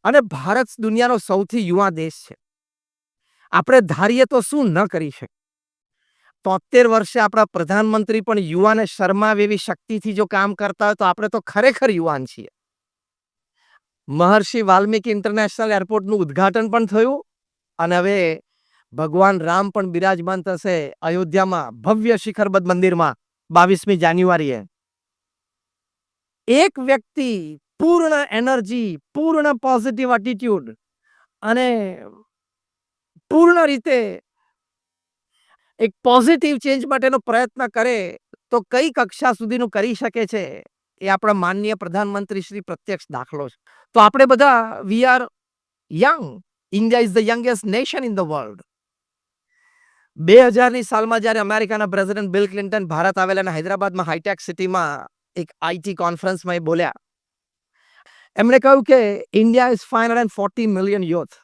અને ભારત દુનિયાનો સૌથી યુવા દેશ છે. આપણે ધારીએ તો શું ન કરી શકીએ. 73 વર્ષે આપણા પ્રધાનમંત્રી પણ યુવાને શરમાવે એવી શક્તિથી જો કામ કરતા હોય તો આપણે તો ખરેખર યુવાન છીએ. મહર્ષિ વાલ્મીકી ઇન્ટરનેશનલ એરપોર્ટનું ઉદ્ઘાટન પણ થયું અને હવે ભગવાન રામ પણ બિરાજમાન થશે અયોધ્યામાં ભવ્ય શિખરબદ્ધ મંદિરમાં 22મી જાન્યુઆરીએ. એક વ્યક્તિ પૂર્ણ એનર્જી, પૂર્ણ પોઝિટિવ એટીટ્યુડ અને પૂર્ણ રીતે એક પોઝિટિવ ચેન્જ માટેનો પ્રયત્ન કરે તો કઈ કક્ષા સુધીનું કરી શકે છે એ આપણા માનનીય પ્રધાનમંત્રી શ્રી પ્રત્યક્ષ દાખલો છે. તો આપણે બધા we are young. India is the youngest nation in the world. 2000ની સાલમાં જ્યારે અમેરિકાના પ્રેસિડેન્ટ બિલ ક્લિન્ટન ભારત આવેલા અને હૈદરાબાદમાં હાઈટેક સિટીમાં એક આઈટી કોન્ફરન્સમાં એ બોલ્યા. એમણે કહ્યું કે India is 540 million youth.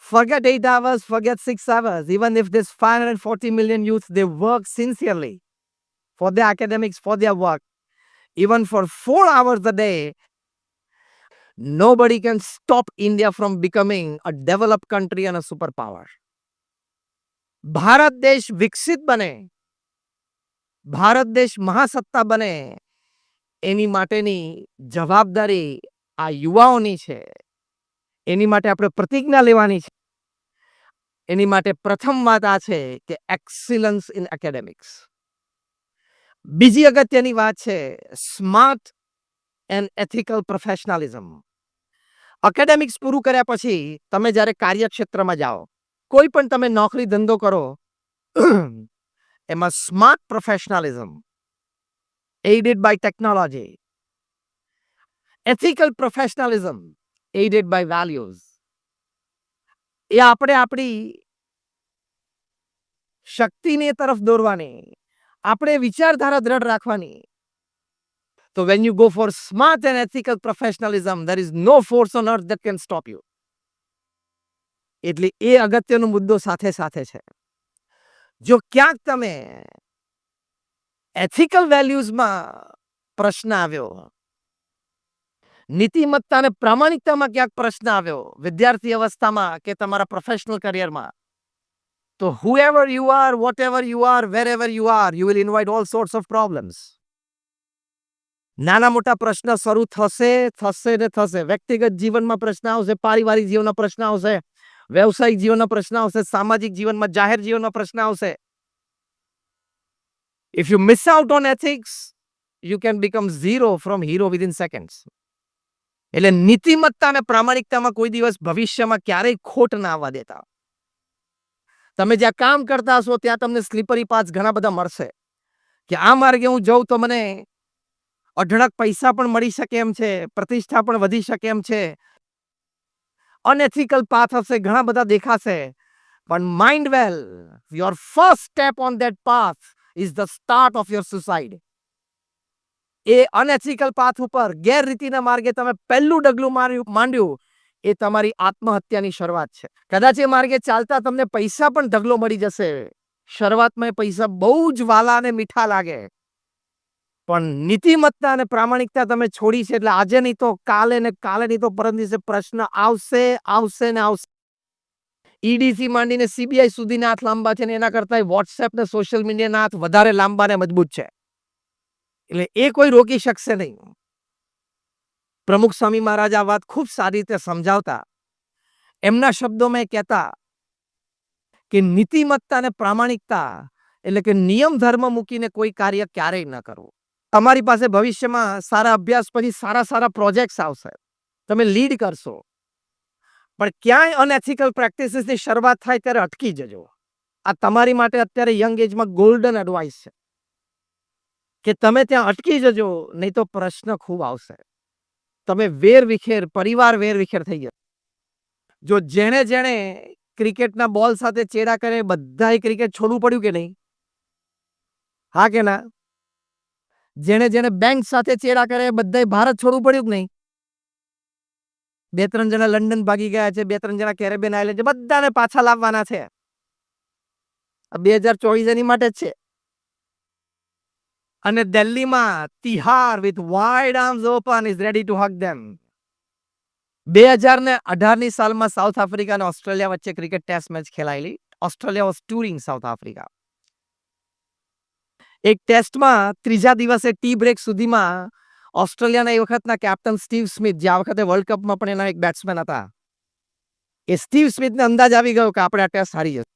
Forget 8 hours, forget 6 hours. Even if this 540 million youth, they work sincerely for their academics, for their work. Even for 4 hours a day, nobody can stop India from becoming a developed country and a superpower. Bharat દેશ વિકસિત બને, ભારત દેશ મહાસત્તા બને, એની માટેની જવાબદારી આ યુવાઓની છે. એની માટે આપણે પ્રતિજ્ઞા લેવાની છે. એની માટે પ્રથમ વાત આ છે કે એક્સિલન્સ ઇન એકેડેમિક્સ. બીજી અગત્યની વાત છે smart and ethical professionalism. Academics પૂરું કર્યા પછી તમે જ્યારે કાર્યક્ષેત્રમાં જાઓ, કોઈ પણ તમે નોકરી ધંધો કરો, એમાં smart professionalism aided by technology, ethical professionalism aided by values, એ આપણે આપણી શક્તિને તરફ દોરવાની, આપણે વિચારધારા દ્રઢ રાખવાની. તો when you go for smart and ethical professionalism, there is no force on earth that can stop you. એટલે એ અગત્યનો મુદ્દો સાથે સાથે છે. જો ક્યાંક તમે એથિકલ વેલ્યુઝમાં પ્રશ્ન આવ્યો, નીતિમત્તા અને પ્રામાણિકતામાં ક્યાંક પ્રશ્ન આવ્યો વિદ્યાર્થી અવસ્થામાં કે તમારા પ્રોફેશનલ કરિયરમાં, તો whoever you are, whatever you are, wherever you are, you will invite all sorts of problems. નાના મોટા પ્રશ્ન શરૂ થશે ને થશે. વ્યક્તિગત જીવનમાં પ્રશ્ન આવશે, પારિવારિક જીવનના પ્રશ્ન આવશે, વ્યવસાયિક જીવનના પ્રશ્ન આવશે, સામાજિક જીવનમાં, જાહેર જીવનના પ્રશ્ન આવશે. If you miss out on ethics, you can become zero from hero within seconds. એટલે નીતિમત્તા અને પ્રામાણિકતામાં કોઈ દિવસ ભવિષ્યમાં ક્યારેય ખોટ ના આવવા દેતા. તમે જ્યાં કામ કરતા હશો ત્યાં તમને સ્લીપરી પાથ ઘણા બધા મળશે કે આ માર્ગે હું જઉં તો મને અઢળક પૈસા પણ મળી શકે એમ છે, પ્રતિષ્ઠા પણ વધી શકે એમ છે. અનએથિકલ પાથ હશે, ઘણા બધા દેખાશે. પણ mind well, your first step on that path is the start of your suicide. એ અનએથિકલ પાથ ઉપર ગેરરીતિના માર્ગે તમે પહેલું ડગલું માંડ્યું, એ તમારી આત્મહત્યાની શરૂઆત છે. કદાચ એ માર્ગે ચાલતા તમને પૈસા પણ ઢગલો મળી જશે. શરૂઆતમાં એ પૈસા બહુ જ વાલા અને મીઠા લાગે, પણ નીતિમત્તા અને પ્રામાણિકતા તમે છોડી છે એટલે આજે નહીં તો કાલે ને કાલે નહીં તો પરમ દિવસે પ્રશ્ન આવશે આવશે ને આવશે. ઈડીથી માંડીને સીબીઆઈ સુધીના હાથ લાંબા છે ને એના કરતા વોટ્સએપ ને સોશિયલ મીડિયાના હાથ વધારે લાંબા ને મજબૂત છે. એટલે એ કોઈ રોકી શકશે નહીં. પ્રમુખ સ્વામી મહારાજ આ વાત ખૂબ સારી રીતે સમજાવતા એમના શબ્દોમાં કહેતા કે નીતિમત્તા અને પ્રામાણિકતા એટલે કે નિયમ ધર્મ મૂકીને કોઈ કાર્ય ક્યારેય ન કરવું. તમારી પાસે ભવિષ્યમાં સારા અભ્યાસ પછી સારા સારા પ્રોજેક્ટ્સ આવશે, તમે લીડ કરશો, પણ ક્યાંય અનએથિકલ પ્રેક્ટિસીસની શરૂઆત થાય ત્યારે અટકી જજો. આ તમારી માટે અત્યારે યંગ એજમાં ગોલ્ડન એડવાઇસ છે કે તમે ત્યાં અટકી જજો, નહીં તો પ્રશ્ન ખૂબ આવશે. તમે વેરવિખેર, પરિવાર વેરવિખેર થઈ જશે. જો જેણે જેણે ક્રિકેટના બોલ સાથે ચેડા કરે બધાએ ક્રિકેટ છોડવું પડ્યું કે નહીં? હા કે ના? જેણે જેણે બેંક સાથે ચેડા કરે બધાએ ભારત છોડવું પડ્યું કે નહીં? 2-3 જણા લંડન ભાગી ગયા છે, 2-3 જણા કેરેબિયન આઇલેન્ડ છે, બધાને પાછા લાવવાના છે. 2024 એની માટે જ છે. અને દિલ્હીમાં Tihar with wide arms open is ready to hug them. 2018ની સાલમાં સાઉથ આફ્રિકા અને ઓસ્ટ્રેલિયા વચ્ચે ક્રિકેટ ટેસ્ટ મેચ ખેલાયેલી. Australia was touring South Africa. એક ટેસ્ટમાં ત્રીજા દિવસે ટી બ્રેક સુધીમાં ઓસ્ટ્રેલિયાના એ વખતના કેપ્ટન સ્ટીવ સ્મિથ, જે આ વખતે વર્લ્ડ કપમાં પણ એના એક બેટ્સમેન હતા, એ સ્ટીવ સ્મિથને અંદાજ આવી ગયો કે આપણે આ ટેસ્ટ હારી જશું.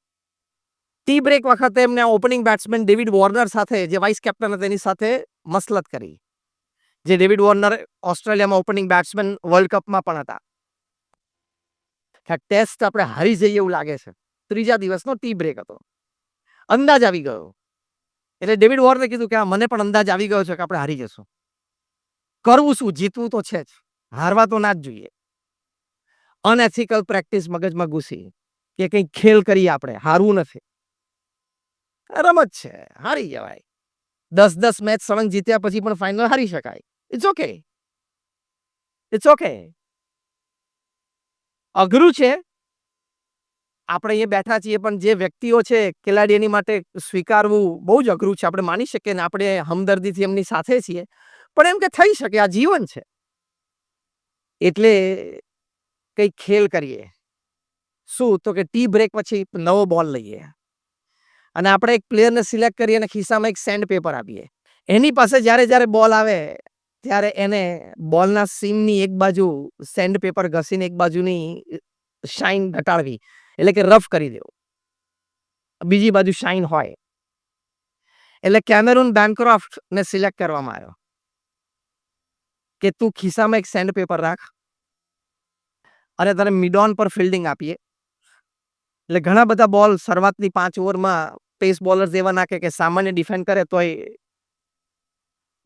ટી બ્રેક વખતે એમને ઓપનિંગ બેટ્સમેન ડેવિડ વોર્નર સાથે, જે વાઇસ કેપ્ટન હતા, તેની સાથે મસલત કરી. જે ડેવિડ વોર્નર ઓસ્ટ્રેલિયામાં ઓપનિંગ બેટ્સમેન વર્લ્ડ કપમાં પણ હતા. ટેસ્ટ આપણે હારી જઈએ એવું લાગે છે. ત્રીજા દિવસનો ટી બ્રેક હતો. અંદાજ આવી ગયો. એટલે ડેવિડ વોર્નરે કીધું કે મને પણ અંદાજ આવી ગયો છે કે આપણે હારી જશું. કરવું શું? જીતવું તો છે જ, હારવા તો ના જ જોઈએ. અનએથિકલ પ્રેક્ટિસ મગજમાં ઘૂસી કે કંઈક ખેલ કરીએ, આપણે હારવું નથી, રમત છે, હારી જવાય. 10 મેચ સળંગ જીત્યા પછી પણ ફાઇનલ હારી શકાય. It's okay, it's okay. અઘરું છે. આપણે અહીંયા બેઠા છીએ, પણ જે વ્યક્તિઓ છે ખેલાડી, એની માટે સ્વીકારવું બહુ જ અઘરું છે. આપણે માની શકીએ ને આપણે હમદર્દીથી એમની સાથે છીએ, પણ એમ કે થઈ શકે, આ જીવન છે. એટલે કંઈક ખેલ કરીએ. શું? તો કે ટી બ્રેક પછી નવો બોલ લઈએ અને આપણે એક પ્લેયરને સિલેક્ટ કરીએ અને ખિસ્સામાં એક સેન્ડ પેપર આપીએ. એની પાસે જ્યારે બોલ આવે ત્યારે એને બોલના સીમની એક બાજુ સેન્ડ પેપર ઘસીને એક બાજુની શાઇન ઘટાડવી, એટલે કે રફ કરી દેવો. બીજી બાજુ શાઇન હોય. એટલે કેમેરુન બેનક્રોફ્ટને સિલેક્ટ કરવામાં આવ્યો કે તું ખિસ્સામાં એક સેન્ડ પેપર રાખ અને તને મિડ ઓન પર ફિલ્ડિંગ આપીએ. એટલે ઘણા બધા બોલ શરૂઆતની 5 ઓવરમાં પેસ બોલર્સ એવા નાખે કે સામાન્ય ડિફેન્ડ કરે તોય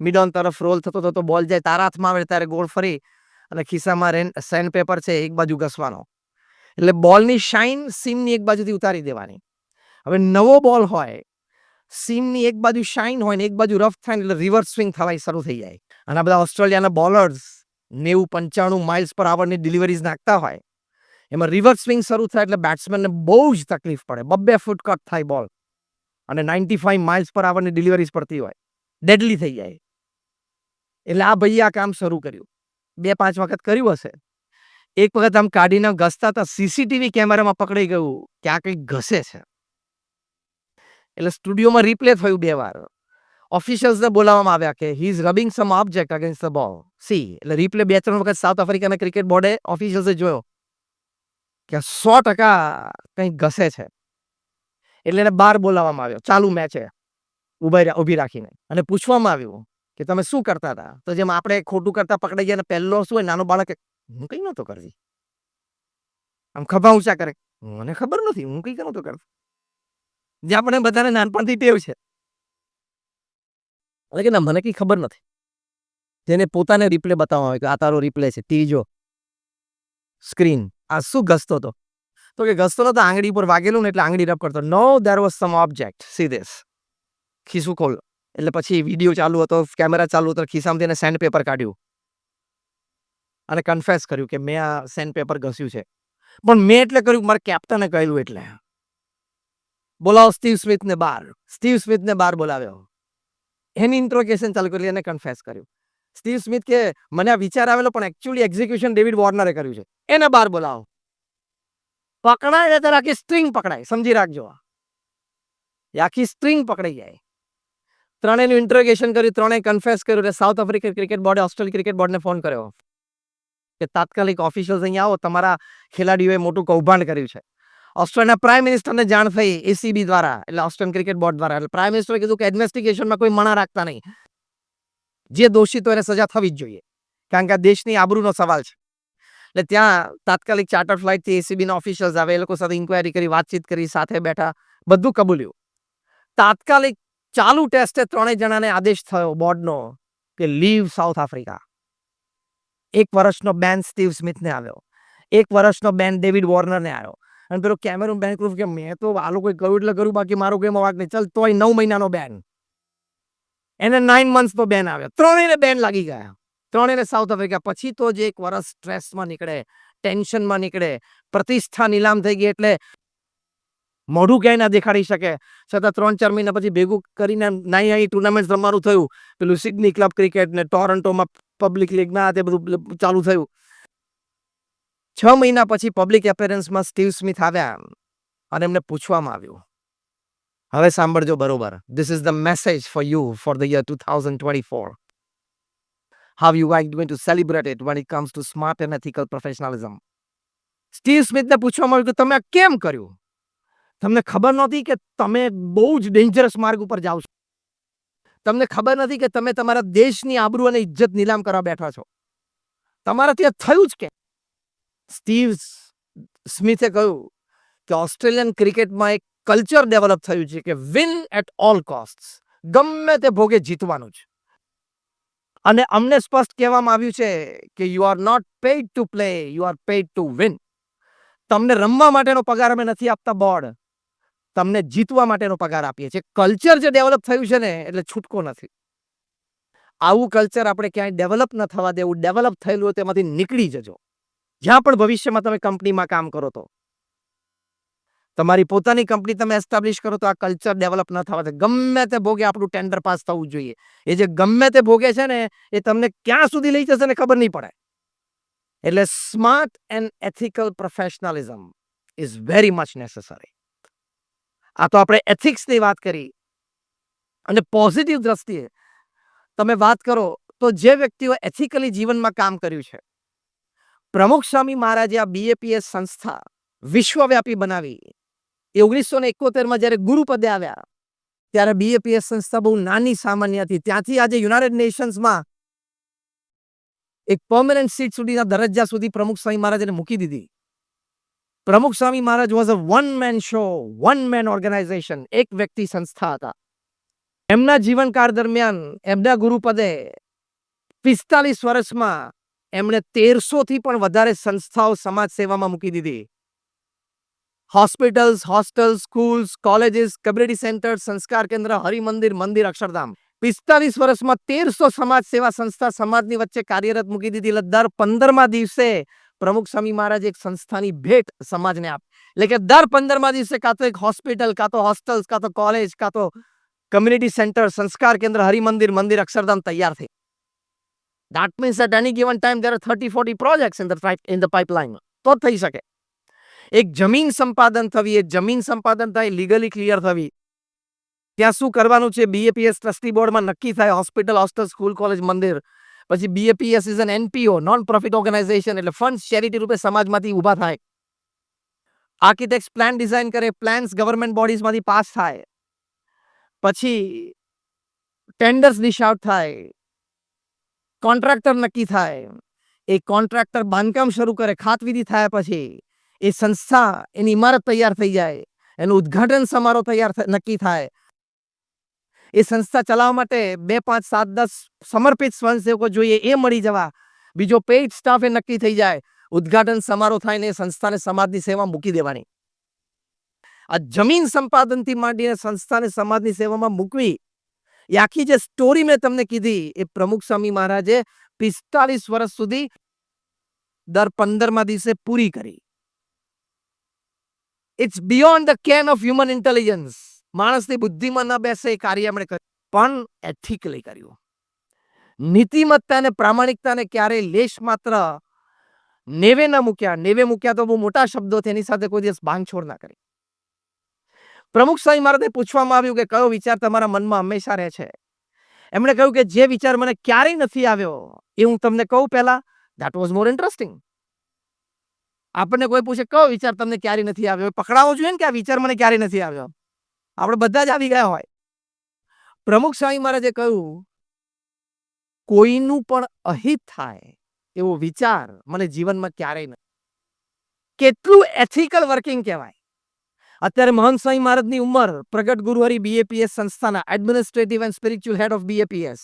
મિડ ઓન તરફ રોલ થતો થતો બોલ જાય, તારા હાથમાં આવે ત્યારે ગોળ ફરી અને ખિસ્સામાં સેન્ડ પેપર છે એક બાજુ ઘસવાનો. એટલે બોલની શાઇન સીમની એક બાજુથી ઉતારી દેવાની. હવે નવો બોલ હોય, સીમની એક બાજુ શાઇન હોય ને એક બાજુ રફ થાય, એટલે રિવર્સ સ્વિંગ થવાય શરૂ થઈ જાય. અને આ બધા ઓસ્ટ્રેલિયાના બોલર્સ 90-95 માઇલ્સ પર આવરની ડિલિવરીઝ નાખતા હોય, એમાં રિવર્સ સ્વિંગ શરૂ થાય એટલે બેટ્સમેનને બહુ જ તકલીફ પડે. 2 ફૂટ કટ થાય બોલ અને 95 માઇલ્સ પર આવરની ડિલિવરીઝ પડતી હોય, ડેડલી થઈ જાય. એટલે આ ભાઈએ આ કામ શરૂ કર્યું. 2-5 વખત કર્યું હશે. એક વખત આમ કાઢીને ઘસતા હતા, સીસીટીવી કેમેરામાં પકડાઈ ગયું કે આ કંઈક ઘસે છે. એટલે સ્ટુડિયોમાં રિપ્લે થયું 2 વાર. ઓફિશિયલ્સને બોલાવવામાં આવ્યા કે he is rubbing some object against the ball. See એટલે રિપ્લે 2-3 વખત સાઉથ આફ્રિકાના ક્રિકેટ બોર્ડે ઓફિશિયલ્સે જોયો કે 100% કંઈક ઘસે છે. એટલે એને બહાર બોલાવવામાં આવ્યો, ચાલુ મેચે ઊભી રાખીને, અને પૂછવામાં આવ્યું કે તમે શું કરતા હતા? તો જેમ આપણે ખોટું કરતા પકડાઈ ગયા, પહેલો શું હોય, નાનો બાળક, હું કંઈ નહોતો કરતી, આમ ખભા ઊંચા કરે, મને ખબર નથી, હું કંઈ નહોતો કરતો. જે આપણે બધાને નાનપણથી ટેવ છે. એટલે કે ના, મને કંઈ ખબર નથી. જેને પોતાને રિપ્લે બતાવવામાં આવે કે આ તારો રિપ્લે છે, ત્રીજો સ્ક્રીન, આ શું ઘસતો હતો? તો કે ઘસતો નતો, આંગળી પર વાગેલું ને એટલે આંગળી રબ કરતો. No, there was some object, see this. ખિસ્સું ખોલ. એટલે પછી વિડીયો ચાલુ હતો, કેમેરા ચાલુ હતો, ખિસ્સામાંથી એને સેન્ડ પેપર કાઢ્યું અને કન્ફેસ કર્યું કે મેં આ સેન્ડ પેપર ઘસ્યું છે. પણ મેં એટલે કર્યું, મારા કેપ્ટને કહ્યું. એટલે બોલાવો સ્ટીવ સ્મિથને બહાર. સ્ટીવ સ્મિથને બહાર બોલાવ્યો. એની ઇન્ટ્રોગેશન ચાલુ કરી, એને કન્ફેસ કર્યું. સ્ટીવ સ્મિથ કે મને આ વિચાર આવેલો, પણ એકચ્યુઅલી એક્ઝિક્યુશન ડેવિડ વોર્નરે કર્યું છે. એને બહાર બોલાવો. પકડાય ત્યારે આખી સ્ટ્રિંગ પકડાય, સમજી રાખજો. આખી સ્ટ્રિંગ પકડાઈ જાય. ત્રણેયનું ઇન્ટ્રોગેશન કર્યું, ત્રણેય કન્ફેસ કર્યું. એટલે સાઉથ આફ્રિકન ક્રિકેટ બોર્ડે ઓસ્ટ્રેલિયન ક્રિકેટ બોર્ડને ફોન કર્યો કે તાત્કાલિક ઓફિશિયલ્સ અહીંયા આવો, તમારા ખેલાડીઓએ મોટું કૌભાંડ કર્યું છે. ઓસ્ટ્રેલિયાના પ્રાઇમ મિનિસ્ટરને જાણ થઈ એસીબી દ્વારા, એટલે ઓસ્ટ્રેલિયન ક્રિકેટ બોર્ડ દ્વારા. એટલે પ્રાઇમ મિનિસ્ટરે કીધું કે ઇન્વેસ્ટિગેશનમાં કોઈ મણા રાખતા નહીં, જે દોષિત હોય એને સજા થવી જ જોઈએ, કારણ કે આ દેશની આબરૂનો સવાલ છે. એટલે ત્યાં તાત્કાલિક ચાર્ટર ફ્લાઇટથી એસીબીના ઓફિશિયલ્સ આવે, એ લોકો સાથે ઇન્ક્વાયરી કરી, વાતચીત કરી, સાથે બેઠા, બધું કબૂલ્યું. તાત્કાલિક ચાલુ ટેસ્ટે ત્રણેય જણાને આદેશ થયો બોર્ડનો કે લીવ સાઉથ આફ્રિકા. 1 વર્ષનો બેન સ્ટીવ સ્મિથને આવ્યો, 1 વર્ષનો બેન ડેવિડ વોર્નરને આવ્યો. અને પેલો કેમેરુન બેનક્રોફ્ટ કે મેં તો આ લોકોએ કહ્યું એટલે કર્યું, બાકી મારો કોઈ વાંક નહીં. ચાલ, તોય 9 મહિનાનો બેન, એને 9 મંથનો બેન આવ્યો. ત્રણેયને બેન લાગી ગયા, ત્રણેયને સાઉથ આફ્રિકા. પછી તો જે 1 વર્ષ સ્ટ્રેસમાં નીકળે, ટેન્શનમાં નીકળે, પ્રતિષ્ઠા નીલામ થઈ ગઈ. એટલે મોઢું ક્યાંય ના દેખાડી શકે, છતાં 3-4 મહિના પછી ભેગું કરીને નાની ટુર્નામેન્ટ રમવાનું થયું. પેલું સિડની ક્લબ ક્રિકેટ ને ટોરન્ટોમાં પબ્લિક લીગ ના તે બધું ચાલુ થયું. 6 મહિના પછી પબ્લિક એપેરન્સમાં સ્ટીવ સ્મિથ આવ્યા અને એમને પૂછવામાં આવ્યું, હવે સાંભળજો બરોબર, this is the message for you for the year 2024. How you are going to celebrate it when it comes to smart and ethical professionalism. Steve સ્મિથને પૂછવામાં આવ્યું કે તમે આ કેમ કર્યું? તમને ખબર નહોતી કે તમે બહુ જ ડેન્જરસ માર્ગ ઉપર જાઓ છો? તમને ખબર નથી કે તમે તમારા દેશની આબરૂ અને ઇજ્જત નીલામ કરવા બેઠા છો? તમારાથી આ થયું જ કે? સ્ટીવ સ્મિથે કહ્યું કે ઓસ્ટ્રેલિયન ક્રિકેટમાં એક કલ્ચર ડેવલપ થયું છે કે વિન એટ ઓલ કોસ્ટ, ગમે તે ભોગે જીતવાનું જ. અને અમને સ્પષ્ટ કહેવામાં આવ્યું છે કે you are not paid to play, you are paid to win. તમને રમવા માટેનો પગાર અમે નથી આપતા બોર્ડ, તમને જીતવા માટેનો પગાર આપીએ છીએ. કલ્ચર જે ડેવલપ થયું છે ને એટલે છૂટકો નથી. આવું કલ્ચર આપણે ક્યાંય ડેવલપ ન થવા દેવું. ડેવલપ થયેલું હોય તેમાંથી નીકળી જજો. જ્યાં પણ ભવિષ્યમાં તમે કંપનીમાં કામ કરો તો, તમારી પોતાની કંપની તમે એસ્ટાબ્લિશ કરો તો આ કલ્ચર ડેવલપ ન થવા દે. ગમે તે ભોગે આપણું ટેન્ડર પાસ થવું જોઈએ. એ જે ગમે તે ભોગે છે ને એ તમને ક્યાં સુધી લઈ જશે ને ખબર નહીં પડે. એટલે smart and ethical professionalism is very much necessary. આ તો આપણે એથિક્સની વાત કરી. અને પોઝિટિવ દ્રષ્ટિએ તમે વાત કરો તો જે વ્યક્તિઓ એથિકલી જીવનમાં કામ કર્યું છે, પ્રમુખ સ્વામી મહારાજે આ બીએપીએસ સંસ્થા વિશ્વવ્યાપી બનાવી. એ 1971માં જ્યારે ગુરુપદે આવ્યા ત્યારે બીએપીએસ સંસ્થા બહુ નાની સામાન્ય હતી. ત્યાંથી આજે યુનાઇટેડ નેશન્સમાં એક પરમેનન્ટ સીટ સુધીના દરજ્જા સુધી પ્રમુખ સ્વામી મહારાજને મૂકી દીધી. Pramukh Swami Maharaj was a one man show, one man organisation. એક વ્યક્તિ સંસ્થા હતા. એમના જીવનકાળ દરમિયાન એમના ગુરુપદે 45 વર્ષમાં એમણે 1300 થી પણ વધારે સંસ્થાઓ સમાજ સેવામાં મૂકી દીધી. Hospitals, hostels, schools, colleges, community centre, સંસ્કાર કેન્દ્ર, હરિમંદિર, મંદિર, અક્ષરધામ. 45 વર્ષમાં 1300 સમાજ સેવા સંસ્થા સમાજની વચ્ચે કાર્યરત મૂકી દીધી. એટલે દર 15મા દિવસે પ્રમુખ સ્વામી મહારાજ એક સંસ્થાની ભેટ સમાજને આપે. એટલે કે દર 15મા દિવસે કાં તો એક હોસ્પિટલ, કાં તો હોસ્ટેલ્સ, કાં તો કોલેજ, કાં તો કમ્યુનિટી સેન્ટર, સંસ્કાર કેન્દ્ર, હરિમંદિર, મંદિર, અક્ષરધામ તૈયાર થઈ. That means at any given time there are 30-40 projects in the pipeline. તો થઈ શકે. એક જમીન સંપાદન થવી, એ જમીન સંપાદન થાય લીગલી ક્લિયર થવી. ત્યાં શું કરવાનું છે બીએપીએસ ટ્રસ્ટી બોર્ડમાં નક્કી થાય. હોસ્પિટલ, હોસ્ટેલ, સ્કૂલ, કોલેજ, મંદિર. પછી BAPS is an NPO, non profit organisation. એટલે ફંડ ચેરિટી રૂપે સમાજમાંથી ઊભા થાય. આર્કિટેક્ટ પ્લાન ડિઝાઇન કરે, પ્લાન્સ ગવર્મેન્ટ બોડીઝમાંથી પાસ થાય. પછી ટેન્ડર્સ ડિશ આઉટ થાય, કોન્ટ્રાક્ટર નક્કી થાય. એ કોન્ટ્રાક્ટર બાંધકામ શરૂ કરે, ખાતવિધિ થયા પછી એ સંસ્થા એની ઇમારત તૈયાર થઈ જાય, એનું ઉદ્ઘાટન સમારોહ નક્કી થાય. એ સંસ્થા ચલાવવા માટે 2, 5, 7, 10 સમર્પિત સ્વયંસેવકો જોઈએ, એ મળી જવા. બીજો પેઇડ સ્ટાફ એ નક્કી થઈ જાય. ઉદ્ઘાટન સમારોહ થાય ને એ સંસ્થાને સમાજની સેવા મૂકી દેવાની. આ જમીન સંપાદનથી માંડીને સંસ્થાને સમાજની સેવામાં મૂકવી, એ આખી જે સ્ટોરી મેં તમને કીધી એ પ્રમુખ સ્વામી મહારાજે 45 વર્ષ સુધી દર 15મા દિવસે પૂરી કરી. It's beyond the ken of human intelligence. માણસની બુદ્ધિમાં ન બેસે એ કાર્ય એમણે કર્યું, પણ એથિકલી કર્યું. નીતિમત્તા અને પ્રામાણિકતાને ક્યારેય લેશ માત્ર નેવે ન મૂક્યા. નેવે મૂક્યા તો બહુ મોટા શબ્દો, તેની સાથે કોઈ દિવસ બાંધછોડ ના કરી. પ્રમુખ સ્વામી મહારાજને પૂછવામાં આવ્યું કે કયો વિચાર તમારા મનમાં હંમેશા રહે છે? એમણે કહ્યું કે જે વિચાર મને ક્યારેય નથી આવ્યો એ હું તમને કહું પહેલા. That was more interesting. આપણને કોઈ પૂછે કયો વિચાર તમને ક્યારેય નથી આવ્યો, પકડાવો જોઈએ ને કે આ વિચાર મને ક્યારેય નથી આવ્યો. આપણે બધા જ આવી ગયા હોય. પ્રમુખ સ્વામી મહારાજે કહ્યું કોઈનું પણ અહિત થાય એવો વિચાર મને જીવનમાં ક્યારેય નથી. કેટલું એથિકલ વર્કિંગ કહેવાય. અત્યારે મહંત સ્વામી મહારાજની ઉંમર, પ્રગટ ગુરુહરિ બીએપીએસ સંસ્થાના administrative and spiritual head of BAPS,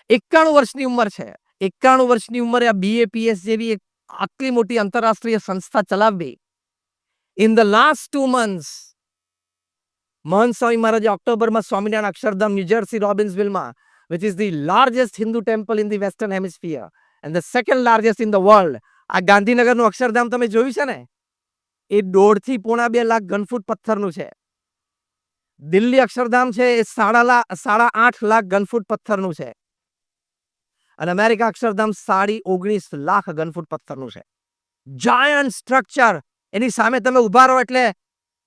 91 વર્ષની ઉંમર છે. 91 વર્ષની ઉંમરે આ બીએપીએસ જેવી એક આટલી મોટી આંતરરાષ્ટ્રીય સંસ્થા ચલાવવી. ઇન ધ લાસ્ટ 2 months મહંત સ્વામી મહારાજે ઓક્ટોબરમાં સ્વામિનારાયણ અક્ષરધામ, ન્યૂજર્સી, રોબિન્સવિલમાં, which is the largest Hindu temple in the Western Hemisphere and the second largest in the world. આ ગાંધીનગરનું અક્ષરધામ તમે જોયું છે ને, એ 1.5 થી 2.5 લાખ ઘનફૂટ પથ્થરનું છે. દિલ્હી અક્ષરધામ છે એ 8.5 લાખ ઘનફૂટ પથ્થરનું છે. અને અમેરિકા અક્ષરધામ 19.5 લાખ ઘનફૂટ પથ્થરનું છે. જાયન્ટ સ્ટ્રક્ચર, એની સામે તમે ઊભા રહો એટલે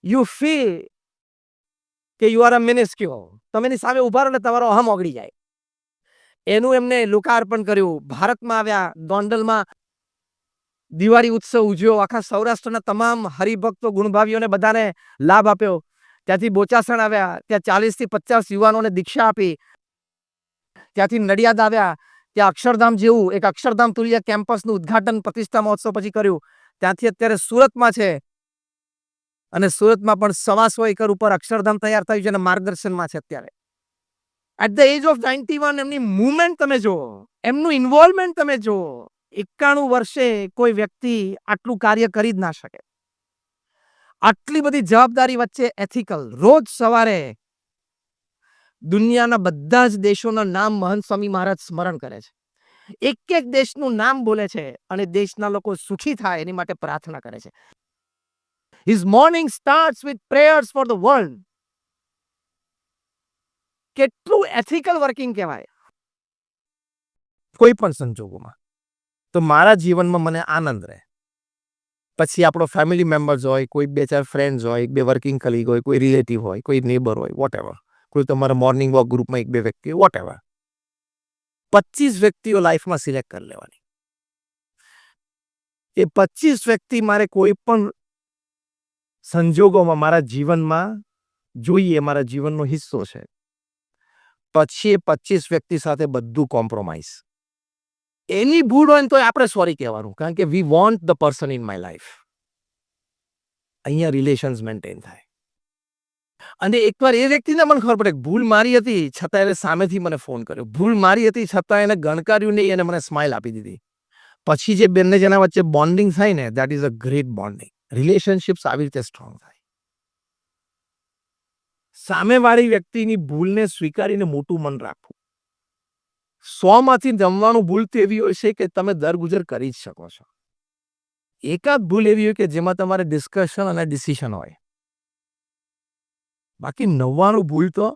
યુ ફીલ કે યુ આર અ મિનિસ્ક્યુલ. તમે એની સામે ઊભા રહો એટલે તમારો અહમ ઓગળી જાય. એનું એમને લોકાર્પણ કર્યું. ભારતમાં આવ્યા, ગોંડલમાં દિવાળી ઉત્સવ ઉજવ્યો. આખા સૌરાષ્ટ્રના તમામ હરિભક્તો, ગુણભાવીઓને બધાને લાભ આપ્યો. ત્યાંથી બોચાસણ આવ્યા, ત્યાં 40 થી 50 યુવાનોને દીક્ષા આપી. ત્યાંથી નડિયાદ આવ્યા, ત્યાં અક્ષરધામ જેવું એક અક્ષરધામ તુલ્ય કેમ્પસનું ઉદ્ઘાટન પ્રતિષ્ઠા મહોત્સવ પછી કર્યું. ત્યાંથી અત્યારે સુરતમાં છે અને સુરતમાં પણ 125 એકર ઉપર અક્ષરધામ તૈયાર થયું છે અને માર્ગદર્શનમાં છે અત્યારે. એટ ધ એજ ઓફ 91 એમની મૂવમેન્ટ તમે જુઓ, એમનું ઇન્વોલ્વમેન્ટ તમે જુઓ. 91 વર્ષે કોઈ વ્યક્તિ આટલું કાર્ય કરી જ ના શકે. આટલી બધી જવાબદારી વચ્ચે એથિકલ. રોજ સવારે દુનિયાના બધા જ દેશોના નામ મહંત સ્વામી મહારાજ સ્મરણ કરે છે. એક એક દેશનું નામ બોલે છે અને દેશના લોકો સુખી થાય એની માટે પ્રાર્થના કરે છે. His morning starts with prayers for the world. કેટલું એથિકલ વર્કિંગ કહેવાય. કોઈ પણ સંજોગોમાં તો મારા જીવનમાં મને આનંદ રહે. પછી આપણો ફેમિલી મેમ્બર્સ હોય, કોઈ 2-4 ફ્રેન્ડ્સ હોય, 2 વર્કિંગ કલીગ હોય, કોઈ રિલેટિવ હોય, કોઈ નેબર હોય, વોટએવર. કોઈ તમારા મોર્નિંગ વોક ગ્રુપમાં 1-2 વ્યક્તિ હોય, વોટએવર. 25 વ્યક્તિઓ લાઈફમાં સિલેક્ટ કરી લેવાની. એ 25 વ્યક્તિ મારે કોઈ પણ સંજોગોમાં મારા જીવનમાં જોઈએ, મારા જીવનનો હિસ્સો છે. પછી એ 25 વ્યક્તિ સાથે બધું કોમ્પ્રોમાઇઝ. એની ભૂલ હોય ને તો આપણે સોરી કહેવાનું, કારણ કે we want the person in my life. અહીંયા રિલેશન્સ મેન્ટેન થાય. અને એકવાર એ વ્યક્તિને મને ખબર પડે ભૂલ મારી હતી, છતાં એને સામેથી મને ફોન કર્યો. ભૂલ મારી હતી, છતાં એને ગણકાર્યું નહીં અને મને સ્માઇલ આપી દીધી. પછી જે બંને જણા વચ્ચે બોન્ડિંગ થાય ને, that is a great bonding. Relationships આવી રીતે સ્ટ્રોંગ થાય. સામેવાળી વ્યક્તિની ભૂલને સ્વીકારીને મોટું મન રાખવું. 100માંથી 99 ભૂલ તો એવી હોય છે કે તમે દરગુજર કરી જ શકો છો. એકાદ ભૂલ એવી હોય કે જેમાં તમારે ડિસ્કશન અને ડિસિશન હોય. બાકી 99 ભૂલ તો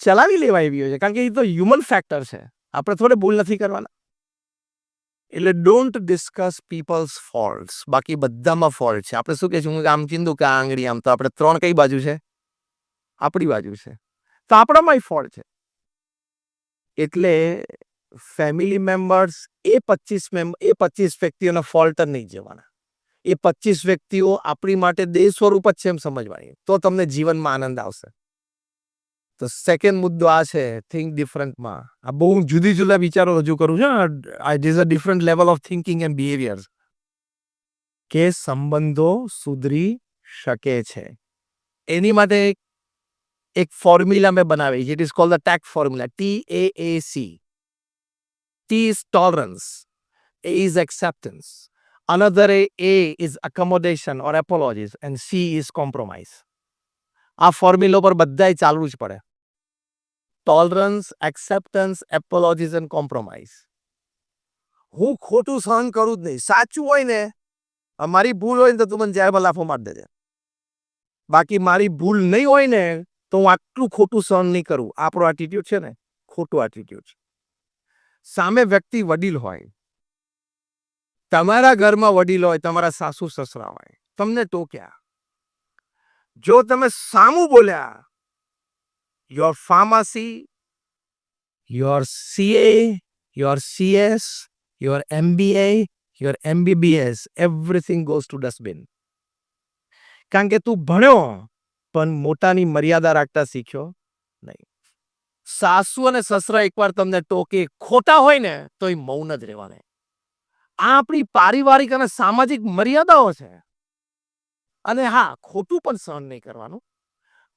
ચલાવી લેવા એવી હોય છે, કારણ કે એ તો હ્યુમન ફેક્ટર છે. આપણે થોડે ભૂલ નથી કરવાના. એટલે ડોન્ટ ડિસ્કસ પીપલ્સ ફોલ્ટ્સ. બાકી બધામાં ફોલ્ટ છે. આપણે શું કહેશું, હું આમ ચીંધું કે આ આંગળી આમ, તો આપણે 3 કઈ બાજુ છે? આપણી બાજુ છે. તો આપણામાંય ફોલ્ટ છે. એટલે ફેમિલી મેમ્બર્સ એ 25 વ્યક્તિઓના ફોલ્ટ જ નહીં જવાના. એ 25 વ્યક્તિઓ આપણી માટે દેહ સ્વરૂપ જ છે એમ સમજવાની. તો તમને જીવનમાં આનંદ આવશે. તો સેકન્ડ મુદ્દો આ છે, થિંક ડિફરન્ટમાં. આ બહુ જુદી જુદા વિચારો રજૂ કરું છું. It is a different level of thinking and behaviour. કે સંબંધો સુધરી શકે છે. એની માટે એક ફોર્મ્યુલા મેં બનાવી છે. It is called the TAAC formula. TAAC. T is tolerance. A is acceptance. Another A is accommodation or apologies. And C is compromise. આ ફોર્મ્યુલા પર બધાય ચાલવું જ પડે. Tolerance, acceptance, એપોલોજીસ and compromise. હું ખોટું સહન કરું જ નહીં. સાચું હોય ને, મારી ભૂલ હોય ને તો તું મને જ્યારે લાફો મારી દેજે. બાકી મારી ભૂલ નહીં હોય ને તો હું આટલું ખોટું સહન નહીં કરું. આપણો એટીટ્યુડ છે ને, ખોટું એટીટ્યુડ છે. સામે વ્યક્તિ વડીલ હોય, તમારા ઘરમાં વડીલ હોય, તમારા સાસુ સસરા હોય, તમને ટોક્યા, જો તમે સામું બોલ્યા, your pharmacy, your CA, your CS, your MBA, your MBBS, everything goes to dustbin. કારણ કે તું ભણ્યો પણ મોટાની મર્યાદા રાખતા શીખ્યો નહીં. સાસુ અને સસરા એકવાર તમને ટોકે, ખોટા હોય ને તો એ મૌન જ રહેવાને. આ આપણી પારિવારિક અને સામાજિક મર્યાદાઓ છે. અને હા, ખોટું પણ સહન નહીં કરવાનું,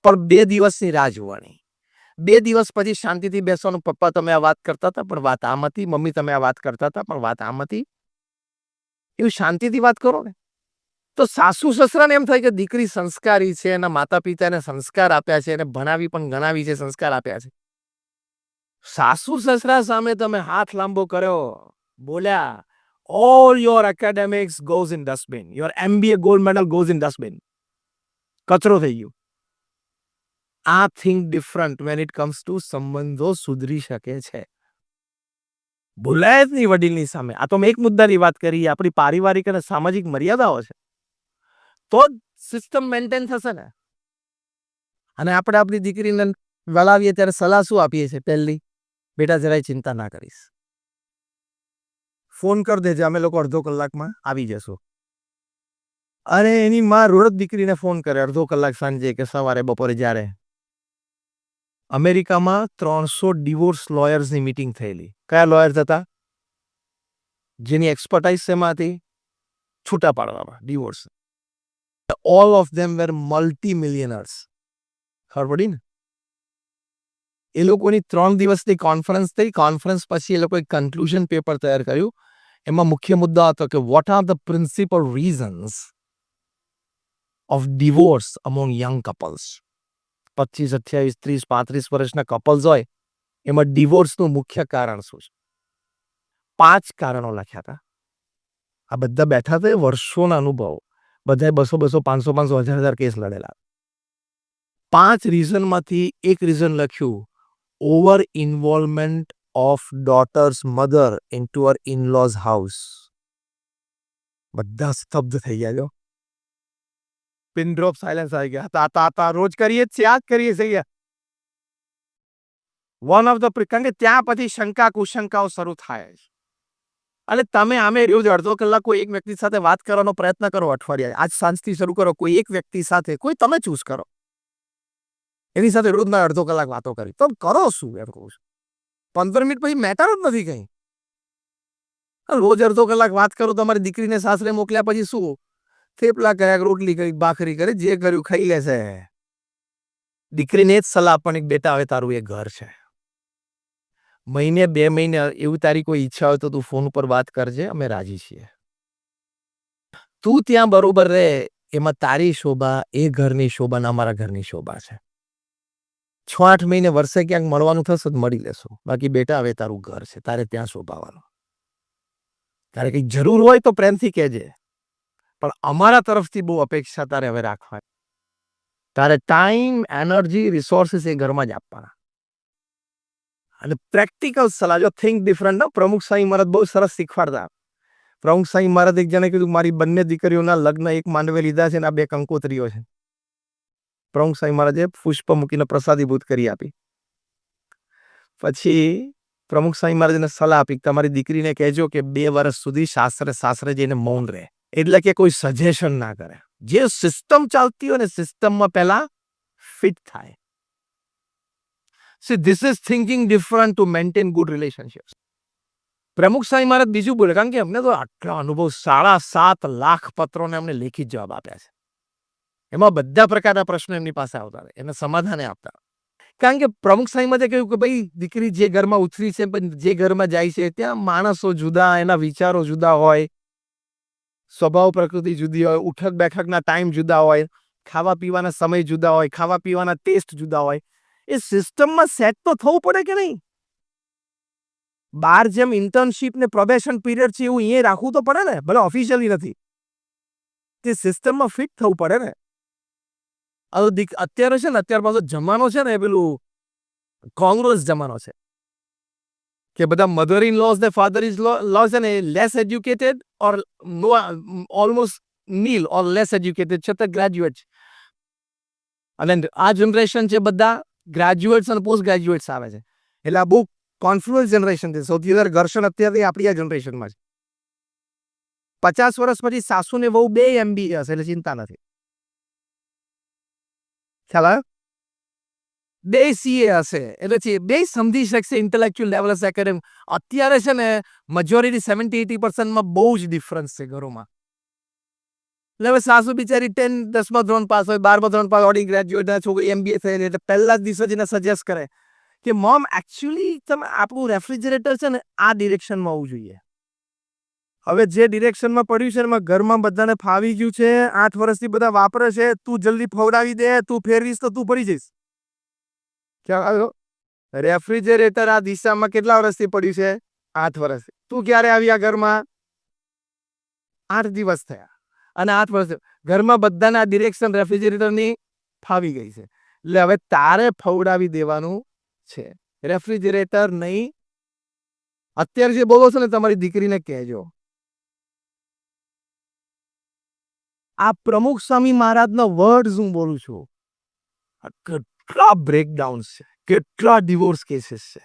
પણ 2 દિવસની રાહ જોવાની. 2 દિવસ પછી શાંતિથી બેસવાનું. પપ્પા તમે આ વાત કરતા હતા પણ વાત આમ હતી, મમ્મી તમે આ વાત કરતા હતા પણ વાત આમ હતી. એવું શાંતિથી વાત કરો ને તો સાસુ સસરાને એમ થાય કે દીકરી સંસ્કારી છે, એના માતા પિતા એને સંસ્કાર આપ્યા છે, એને ભણાવી પણ ગણાવી છે, સંસ્કાર આપ્યા છે. સાસુ સસરા સામે તમે હાથ લાંબો કર્યો, બોલ્યા, all your academics goes in dustbin. Your MBA gold medal goes in dustbin. કચરો થઈ ગયો. આ think different when it comes to સંબંધો સુધરી શકે છે. ભૂલાય જ નહીં વડીલની સામે. આ તો મેં એક મુદ્દાની વાત કરી, આપણી પારિવારિક અને સામાજિક મર્યાદાઓ છે. તો જ સિસ્ટમ મેન્ટેન થશે ને. અને આપણે આપણી દીકરીને વલાવીએ ત્યારે સલાહ શું આપીએ છીએ? પહેલી, બેટા જરાય ચિંતા ના કરીશ, ફોન કરી દેજે, અમે લોકો અડધો કલાકમાં આવી જશું. અરે એની માં રોજ દીકરીને ફોન કરે અડધો કલાક સાંજે કે સવારે બપોરે. જ્યારે અમેરિકામાં 300 ડિવોર્સ લોયર્સની મીટિંગ થયેલી. કયા લોયર્સ હતા? જેની એક્સપર્ટાઇઝ શેમાં હતી? છૂટા પાડવામાં, divorce. All of them were multi millionaires. ખબર પડી ને? એ લોકોની 3 દિવસની કોન્ફરન્સ થઈ. કોન્ફરન્સ પછી એ લોકોએ કન્ક્લુઝન પેપર તૈયાર કર્યું. એમાં મુખ્ય મુદ્દા હતો કે what are the principal reasons of divorce among young couples. 25, 28, 30, 35 વર્ષના કપલ્સ હોય એમાં ડિવોર્સનું મુખ્ય કારણ શું છે? 5 કારણો લખ્યા હતા. આ બધા બેઠા હતા, વર્ષોના અનુભવ, બધાએ 200, 500, 1000 કેસ લડેલા. 5 રીઝનમાંથી એક રીઝન લખ્યું, over involvement of daughter's mother into her in-laws house. બધા સ્તબ્ધ થઈ ગયા. પિન ડ્રોપ સાયલેન્સ આવી ગયા. તા રોજ કરીએ જ છે, આ જ કરીએ છીએ. વન ઓફ ધ, કારણ કે ત્યાં પછી શંકા કુશંકાઓ શરૂ થાય. અને તમે આમે રોજ અડધો કલાક કોઈ એક વ્યક્તિ સાથે વાત કરવાનો પ્રયત્ન કરો. અઠવાડિયા આજ સાંજથી શરૂ કરો, કોઈ એક વ્યક્તિ સાથે, કોઈ તમે ચૂઝ કરો, એની સાથે રોજના અડધો કલાક વાતો કરી. તો કરો શું? એમ કહું છું. 15 મિનિટ પછી મેટર જ નથી કઈ. રોજ અડધો કલાક વાત કરો. તમારી દીકરીને સાસરે મોકલ્યા પછી શું? થેપલા કર્યા, રોટલી કરી, ભાખરી કરી, જે કર્યું ખાઈ લેશે. દીકરીને જ સલાહ આપવાની, બેટા હવે તારું એ ઘર છે. મહિને 2 મહિને એવું તારી કોઈ ઈચ્છા હોય તો તું ફોન ઉપર વાત કરજે, અમે રાજી છીએ. તું ત્યાં બરોબર રહે, એમાં તારી શોભા, એ ઘરની શોભા ને અમારા ઘરની શોભા છે. 6-8 મહિને, વર્ષે ક્યાંક મળવાનું થશે તો મળી લેશું. બાકી બેટા હવે તારું ઘર છે, તારે ત્યાં શોભાવાનું. તારે કંઈક જરૂર હોય તો પ્રેમથી કહેજે, પણ અમારા તરફથી બહુ અપેક્ષા તારે હવે રાખવાની. તારે ટાઈમ, એનર્જી, રિસોર્સિસ એ ઘરમાં જ આપવાના. અને પ્રેક્ટિકલ સલાહ, જો થિંક ડિફરન્ટ. પ્રમુખ સ્વામી મહારાજ બહુ સરસ શીખવાડતા. પ્રમુખ સ્વામી મહારાજ એક જણે કીધું, મારી બંને દીકરીઓના લગ્ન એક માંડવે લીધા છે ને આ 2 કંકોત્રીઓ છે. પ્રમુખ સ્વામી મહારાજે પુષ્પ મૂકીને પ્રસાદીભૂત કરી આપી. પછી પ્રમુખ સ્વામી મહારાજને સલાહ આપી, તમારી દીકરીને કહેજો કે 2 વર્ષ સુધી સાસરે જઈને મૌન રહે. એટલે કે કોઈ સજેશન ના કરે. જે સિસ્ટમ ચાલતી હોય ને, સિસ્ટમમાં પહેલા ફિટ થાય. See, this is thinking different to maintain good relationships. પ્રમુખ સ્વામી મહારાજ બીજું બોલે, કારણ કે અમને તો આટલા અનુભવ, 7.5 લાખ પત્રોને અમને લેખિત જવાબ આપ્યા છે. એમાં બધા પ્રકારના પ્રશ્નો એમની પાસે આવતા, એને સમાધાને આપતા. કારણ કે પ્રમુખ સ્વામી મહારાજે કહ્યું કે ભાઈ, દીકરી જે ઘરમાં ઉછરી છે, જે ઘરમાં જાય છે, ત્યાં માણસો જુદા, એના વિચારો જુદા હોય, સ્વભાવ પ્રકૃતિ જુદી હોય, ઉઠક બેઠકના ટાઈમ જુદા હોય, ખાવા પીવાના સમય જુદા હોય, ખાવા પીવાના ટેસ્ટ જુદા હોય. એ સિસ્ટમમાં સેટ તો થવું પડે કે નહીં? બાર જેમ ઇન્ટર્નશીપ ને પ્રોબેશન પીરિયડ છે એવું અહીંયા રાખવું તો પડે ને, ભલે ઓફિશિયલી નથી. તે સિસ્ટમમાં ફિટ થવું પડે ને. અત્યારે છે ને, અત્યાર પાછો જમાનો છે ને, પેલું કોંગ્રેસ જમાનો છે કે બધા મધર ઇન લોઝ ને ફાધર ઇઝ લો છે ને, લેસ એજ્યુકેટેડ ઓર નો, ઓલમોસ્ટ નીલ ઓર લેસ એજ્યુકેટેડ, છતાં ગ્રેજ્યુએટ. અને આ જનરેશન છે બધા ગ્રેજ્યુએટ્સ અને પોસ્ટ ગ્રેજ્યુએટ્સ આવે છે. એટલે આ બહુ કોન્ફ્લુઅન્સ જનરેશન છે. સૌથી વધારે ઘર્ષણ અત્યારે આપણી આ જનરેશનમાં છે. 50 વર્ષ પછી સાસુ ને વહુ 2 MBA હશે, એટલે ચિંતા નથી. ખ્યાલ આવ્યો? 2 CA હશે, એટલે 2 સમજી શકશે, ઇન્ટેલેક્ચ્યુઅલ લેવલ હશે. એકેડેમિક અત્યારે છે ને, મેજોરિટી 70-80% બહુ જ ડિફરન્સ છે ઘરોમાં. એટલે હવે સાસુ બિચારી 10મા ધોરણ પાસ હોય, 12મા ધોરણ પાસ, ઓડી ગ્રેજ્યુએટ, છોકરી MBA થયેલી, એટલે પહેલા જ દિવસે એને સજેસ્ટ કરે કે મોમ, એકચ્યુઅલી તમે આપણું રેફ્રિજરેટર છે ને આ ડિરેક્શનમાં હોવું જોઈએ. હવે જે ડિરેક્શનમાં પડ્યું છે એમાં ઘરમાં બધાને ફાવી ગયું છે, 8 વર્ષથી બધા વાપરે છે, તું જલ્દી ફવડાવી દે, તું ફેરવીશ તો તું પડી જઈશ. ખ્યાલ આવ્યો? રેફ્રિજરેટર આ દિશામાં કેટલા વર્ષથી પડ્યું છે? 8 વર્ષ. તું ક્યારે આવી આ ઘરમાં? 8 દિવસ થયા. અને 8 વર્ષ ઘરમાં બધાને આ ડિરેક્શન રેફ્રિજરેટરની ફાવી ગઈ છે. એટલે હવે તારે ફવડાવી દેવાનું છે રેફ્રિજરેટર નહીં. અત્યારે જે બોલો છો ને તમારી દીકરીને કહેજો. આ પ્રમુખ સ્વામી મહારાજના વર્ડ્સ હું બોલું છું. આ કેટલા બ્રેકડાઉન્સ છે, કેટલા ડિવોર્સ કેસીસ છે.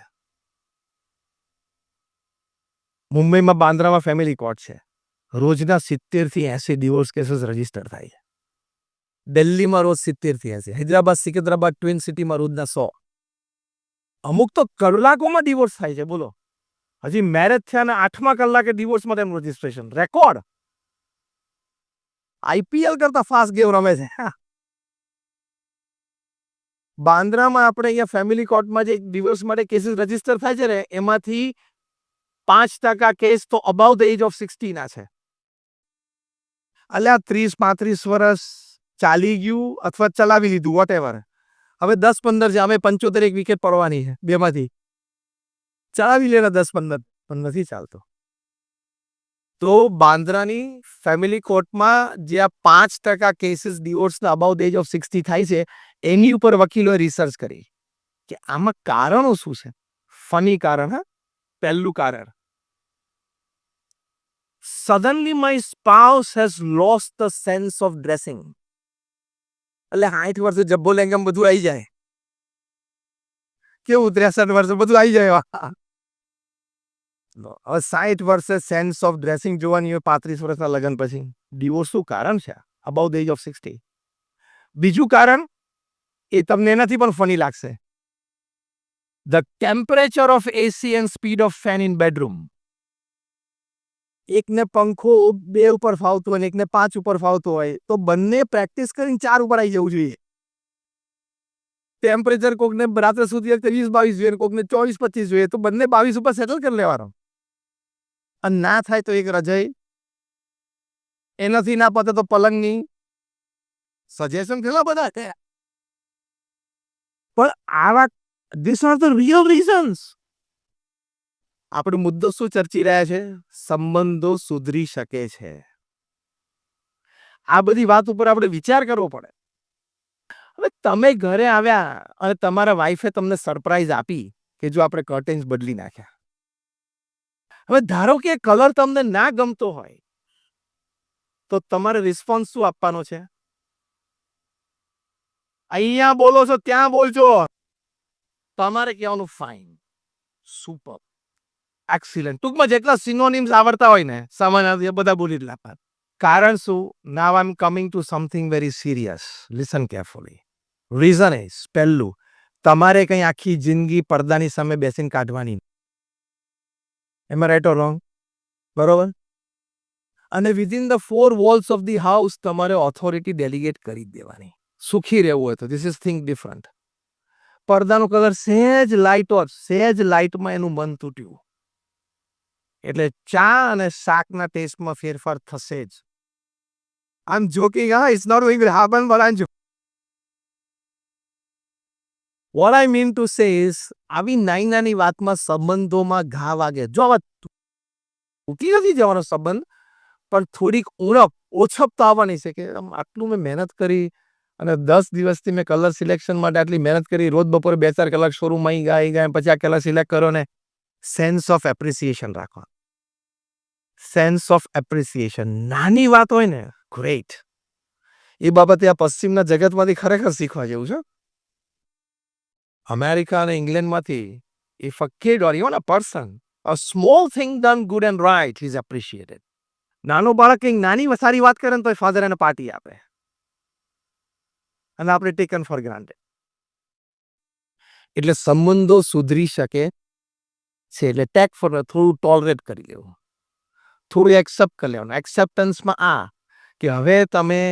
મુંબઈમાં બાંદ્રામાં ફેમિલી કોર્ટ છે. રોજના 70 થી 80 ડિવોર્સ કેસીસ રજીસ્ટર થાય છે. દિલ્હીમાં રોજ 70 થી 80, હૈદરાબાદ સિકંદરાબાદ ટ્વિન સિટીમાં રોજના 100. અમુક તો કલાકોમાં ડિવોર્સ થાય છે. બોલો, હજી મેરેજ થયા અને 8મા કલાકે ડિવોર્સમાં તેમનું રજીસ્ટ્રેશન. રેકોર્ડ. આઈપીએલ કરતા ફાસ્ટ ગેમ રમે છે. બાંદ્રામાં આપણે અહીંયા ફેમિલી કોર્ટમાં જે ડિવોર્સ માટે કેસીસ રજીસ્ટર થાય છે ને, એમાંથી 5% કેસ તો અબાઉ ધ એજ ઓફ 60 ના છે. અલ્યા 30-35 વર્ષ ચાલી ગયું અથવા ચલાવી લીધું, વોટેવર. હવે 10-15 છે, અમે 75 વિકેટ પડવાની છે બેમાંથી. ચલાવી લેના 10-15, પણ નથી ચાલતો. તો બાંદ્રાની ફેમિલી કોર્ટમાં જે આ 5% કેસીસ ડિવોર્સના અબાઉ ધ એજ ઓફ 60 થાય છે, એની ઉપર વકીલોએ રિસર્ચ કરી કે આમાં કારણો શું છે. ફની કારણ. પહેલું કારણ, suddenly my spouse has lost the sense of dressing. એટલે 60 વર્ષે જબ્બો લેંગમ બધું આવી જાય. કેવું 63 વર્ષે બધું આવી જાય. હવે 60 વર્ષે સેન્સ ઓફ ડ્રેસિંગ જોવાની હોય 35 વર્ષના લગ્ન પછી. ડિવોર્સનું કારણ છે અબાઉ ધ એજ ઓફ 60. બીજું કારણ, એ તમને એનાથી પણ ફની લાગશે. The temperature of AC and speed of fan in bedroom. એકને પંખો 2 ઉપર ફાવતો હોય ને એકને 5 ઉપર ફાવતો હોય, તો બંને પ્રેક્ટિસ કરીને 4 ઉપર આવી જવું જોઈએ. ટેમ્પરેચર કોકને રાત્રે સુધી 20-22 જોઈએ, કોકને 24-25 જોઈએ, તો બંને 22 ઉપર સેટલ કરી લેવાનો. અને ના થાય તો એક રજાઈ, એનાથી ના પતે તો પલંગની. સજેશન કેટલા બધા છે, પણ આવા this are the real reasons. આપણો મુદ્દો શું ચર્ચી રહ્યા છે? સંબંધો સુધરી શકે છે. આ બધી વાત ઉપર આપણે વિચાર કરવો પડે. હવે તમે ઘરે આવ્યા અને તમારા વાઈફે તમને સરપ્રાઈઝ આપી કે જો આપણે કર્ટેન્સ બદલી નાખ્યા. હવે ધારો કે કલર તમને ના ગમતો હોય, તો તમારે રિસ્પોન્સ શું આપવાનો છે? અહીંયા બોલો છો ત્યાં બોલજો. તમારે કહેવાનું ફાઇન, સુપર, એક્સિલન્ટ. ટૂંકમાં જેટલા સિનોનિમ્સ આવડતા હોય ને સામાન્ય બધા બોલી જ લાવવા. કારણ શું? Now I am coming to something very serious. Listen carefully. Reason is, પહેલું, તમારે કંઈ આખી જિંદગી પડદાની સામે બેસીને કાઢવાની. Am I right or wrong? બરોબર. અને within the 4 walls of the house તમારે ઓથોરિટી ડેલિગેટ કરી દેવાની. સુખી રહેવું હોય તો. This is thing different. પડદાનો કલર સહેજ લાઇટમાં એનું મન તૂટ્યું, એટલે ચા અને શાકના ટેસ્ટમાં ફેરફાર થશે જ. I am joking, it's not going to happen, but I am joking. What I mean to say is, આવી નાની વાતમાં સંબંધોમાં ઘા વાગે. જો હવે તૂટી નથી જવાનો સંબંધ, પણ થોડીક ઉણપ, ઓછપ તો આવવાની છે કે આટલું મેં મહેનત કરી અને 10 દિવસથી મેં કલર સિલેક્શન માટે આટલી મહેનત કરી, રોજ બપોરે 2-4 કલાક શોરૂમમાં ગયા, પછી આ કલર સિલેક્ટ કરો ને. સેન્સ ઓફ એપ્રિસિએશન રાખો. Sense of appreciation. નાની વાત હોય ને, ગ્રેટ. એ બાબતે આ પશ્ચિમના જગતમાંથી ખરેખર શીખવા જેવું છે. અમેરિકા અને ઇંગ્લેન્ડમાંથી, if a kid or even a person, a small thing done good and right is appreciated. નાનો બાળક કંઈક નાની સારી વાત કરે ને તો ફાધર એને પાર્ટી આપે, અને આપણે ટેકન ફોર ગ્રાન્ટેડ. એટલે સંબંધો સુધરી શકે છે. એટલે ટેક ફોર થોડું ટોલરેટ કરી લેવું, થોડું એક્સેપ્ટ કરી લેવાનું. એક્સેપ્ટન્સમાં આ કે હવે તમે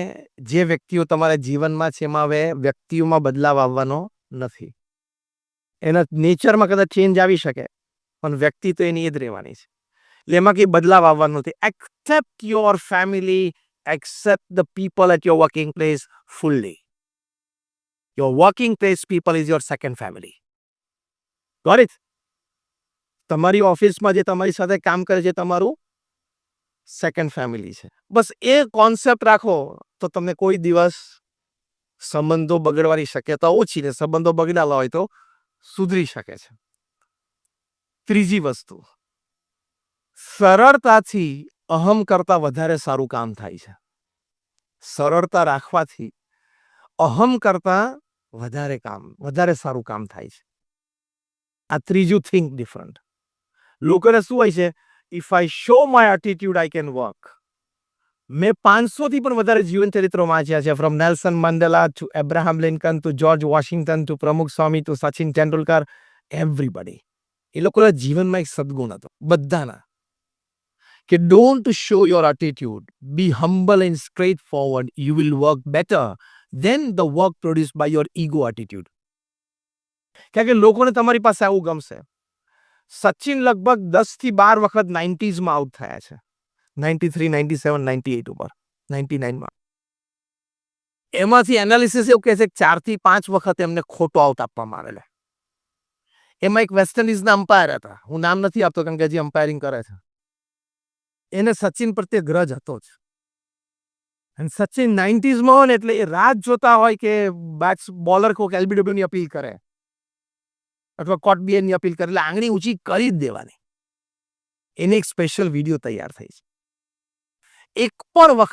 જે વ્યક્તિઓ તમારા જીવનમાં છે એમાં હવે વ્યક્તિઓમાં બદલાવ આવવાનો નથી. એના નેચરમાં કદાચ ચેન્જ આવી શકે, પણ વ્યક્તિ તો એની એ જ રહેવાની છે. એટલે એમાં કંઈ બદલાવ આવવાનો નથી. Accept your family, accept the people at your working place fully. Your working place people is your second family. Got it? તમારી ઓફિસમાં જે તમારી સાથે કામ કરે છે તમારું સેકન્ડ ફેમિલી છે. બસ એ કોન્સેપ્ટ રાખો તો તમને કોઈ દિવસ સંબંધો બગડવાની શક્યતા ઓછી ને સંબંધો બગડેલા હોય તો સુધરી શકે છે. ત્રીજી વસ્તુ, સરળતાથી અહમ કરતા વધારે સારું કામ થાય છે. સરળતા રાખવાથી અહમ કરતા વધારે સારું કામ થાય છે. આ ત્રીજું થિંક ડિફરન્ટ. લોકોને શું હોય છે, if I show my attitude I can work. મેં 500 થી પણ વધારે જીવન ચરિત્રો વાંચ્યા છે, from Nelson Mandela to Abraham Lincoln to George Washington to Pramukh Swami to Sachin Tendulkar, everybody. એ લોકોના જીવનમાં એક સદગુણ હતો બધાના, કે don't show your attitude, be humble and straightforward, you will work better than the work produce by your ego attitude. કારણ કે લોકોને તમારી પાસે આવું ગમશે. સચિન લગભગ 10 થી 12 વખત 90s માં આઉટ થયા છે. 93, 97, 98 ઉપર, 99માં. એમાંથી એનાલિસિસ એવું કહે છે કે 4 થી 5 વખત એમને ખોટો આઉટ આપવામાં આવેલો. એમાં એક વેસ્ટ ઇન્ડિઝના અમ્પાયર હતા, હું નામ નથી આપતો કારણ કે હજી અમ્પાયરિંગ કરે છે. એને સચિન પ્રત્યે ગ્રજ હતો જ. અને સચિન 90sમાં હોય ને એટલે એ રાત જોતા હોય કે બોલર કોક એલબીડબ્લ્યુની અપીલ કરે અથવા કોટ બીએનની અપીલ કરે, એટલે આંગળી ઊંચી કરી જ દેવાની. એને એક સ્પેશિયલ વિડીયો તૈયાર થઈ છે. એક પણ વખત